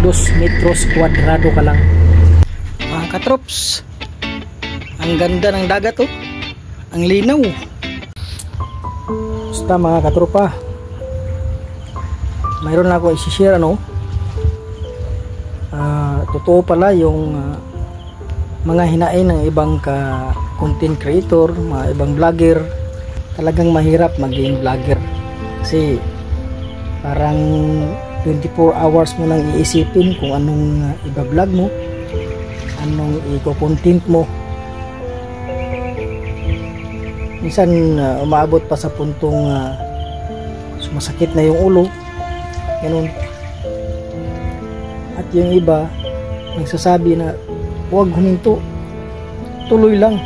2 metros kwadrado ka lang. Mga katrops, ang ganda ng dagat oh. Ang linaw. Basta mga katropa, mayroon na ako i-share ano. Totoo pala yung mga hinain ng ibang content creator, mga ibang vlogger. Talagang mahirap maging vlogger kasi parang 24 hours mo lang iisipin kung anong iba-vlog mo, anong i-content mo. Minsan umaabot pa sa puntong sumasakit na yung ulo, ganun. At yung iba nagsasabi na huwag huminto, tuloy lang.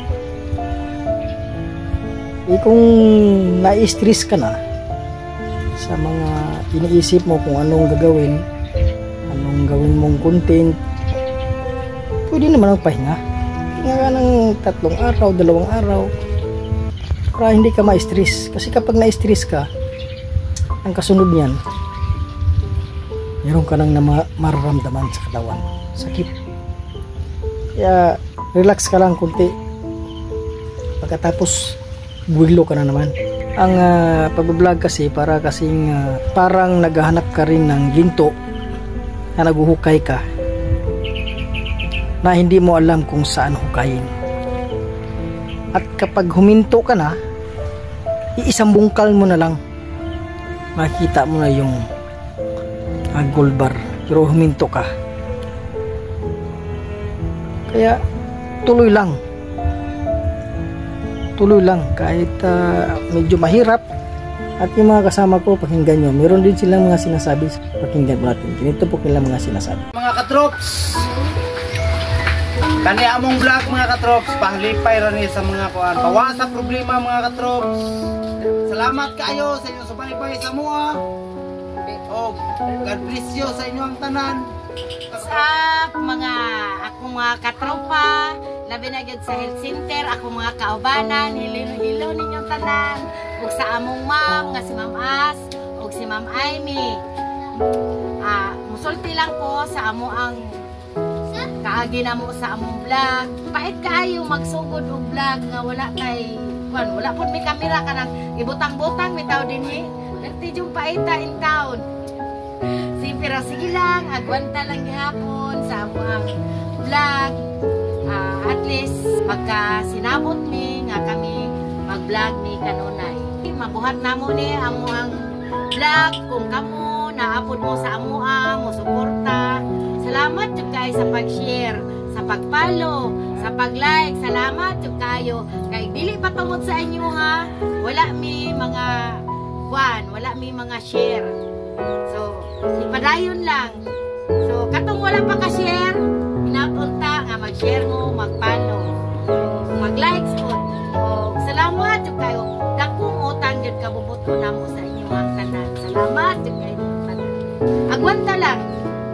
Kung na-stress ka na sa mga iniisip mo kung anong gagawin, anong gawin mong content, pwede naman ang pahinga. Pahinga ka ng 3 araw, 2 araw para hindi ka ma-stress. Kasi kapag na-stress ka, ang kasunod niyan, meron ka nang mararamdaman sa katawan, sakit. Kaya relax ka lang kunti, pagkatapos buwilo ka na naman. Ang pag-vlog kasi para kasing parang naghahanap ka rin ng ginto na naguhukay ka na hindi mo alam kung saan hukayin. At kapag huminto ka na, iisang bungkal mo na lang, makikita mo na yung gold bar, pero huminto ka. Kaya tuloy lang kahit medyo mahirap. At yung mga kasama ko, pakinggan nyo, meron din silang mga sinasabi, pakinggan mo natin. Ganito po kailang mga sinasabi. Mga katrops, kani among vlog mga katrops, pahlipay rin sa mga kuan, pawa sa problema mga katrops. Salamat kayo sa inyong subaybay sa mua. O God bless you sa inyong tanan. Sa akong mga katropa, labi na gyud sa health center, akong mga kaubanan, hilino ninyong tanan, ug sa among ma'am nga si Ma'am As ug si Ma'am Amy. Musulti lang ko sa amo ang kaagi na mo sa among vlog. Pait kaayo magsugod og vlog nga wala kay wala pud may kamera kanang ibutang-butang bitaw dinhi. Dati yung paita in town. Pero sige lang, agwanta lang gihapon sa among vlog. At least pagka sinabot mi nga kami mag-vlog ni kanunay. Mabuhat namo ni among vlog kung kamo naapod mo sa amoa, mo suporta. Salamat jud kay sa pag-share, sa pag-follow, sa pag-like. Salamat jud kayo. Kay dili pa tungod sa inyo ha. Wala mi mga wala mi mga share. So, ipadayon lang. So, katong wala pa ka-share, pinapunta nga mag-share mo, mag-follow, mag-likes mo. O, salamat yung kayo. Dakong utang yun kabubuto na mo sa inyong ang tanan. Salamat yung kayo. Agwanta lang.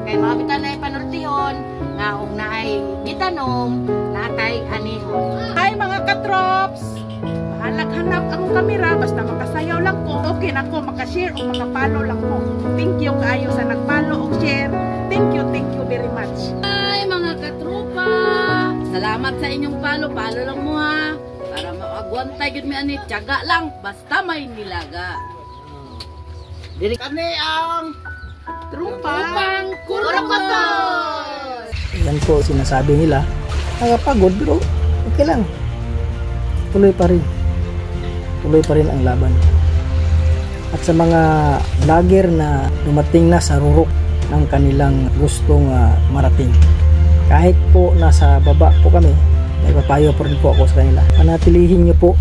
Kaya mga bitan na ipanultihon, nga og naay gitanong, natay anihon. Hi mga katrops! Hanap akong kamera, basta makasayaw lang ko. Okay na ko, makashare o makapalo lang ko. Thank you kaayo sa nagpalo o share. Thank you very much. Hi mga katropa! Salamat sa inyong palo lang mo ha. Para maagwantay yun mi ani, tiyaga lang, basta may nilaga. Dili kani ang Trupang Kurokotos! Yan po sinasabi nila, nakapagod pero okay lang, tuloy pa rin ang laban. At sa mga vlogger na dumating na sa rurok ng kanilang gustong marating, kahit po nasa baba po kami, may papayo po rin po ako sa kanila. Panatilihin nyo po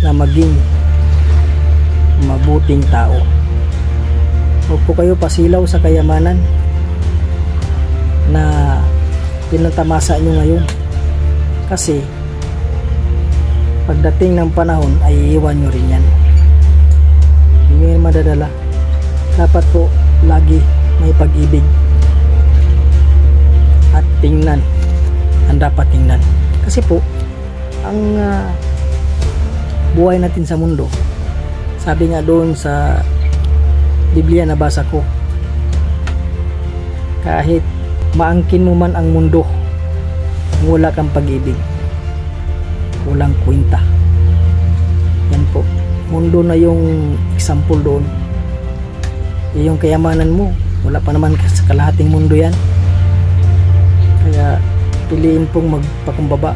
na maging mabuting tao. Huwag po kayo pasilaw sa kayamanan na pinatamasa nyo ngayon, kasi pagdating ng panahon ay iiwan nyo rin yan. Hindi nyo madadala. Dapat po lagi may pag-ibig at tingnan ang dapat tingnan. Kasi po ang buhay natin sa mundo, sabi nga doon sa Biblia na basa ko, Kahit maangkin mo man ang mundo, kung wala kang pag-ibig, walang kwenta. Yan po, mundo na yung example doon. Yung kayamanan mo, wala pa naman sa kalahating mundo yan. Kaya piliin pong magpakumbaba,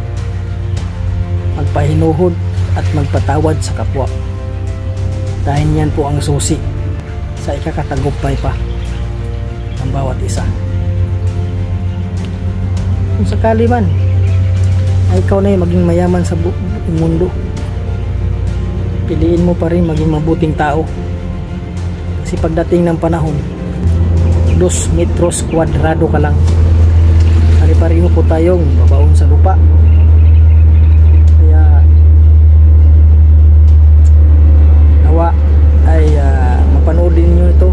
magpahinuhod at magpatawad sa kapwa, dahil yan po ang susi sa ikakatagumpay pa ng bawat isa. Kung sakali man ay ikaw na yung maging mayaman sa mundo, piliin mo pa rin maging mabuting tao, kasi pagdating ng panahon, 2 metros kwadrado ka lang. Pare-pareho po tayong babaon sa lupa. Kaya nawa ay mapanood din nyo ito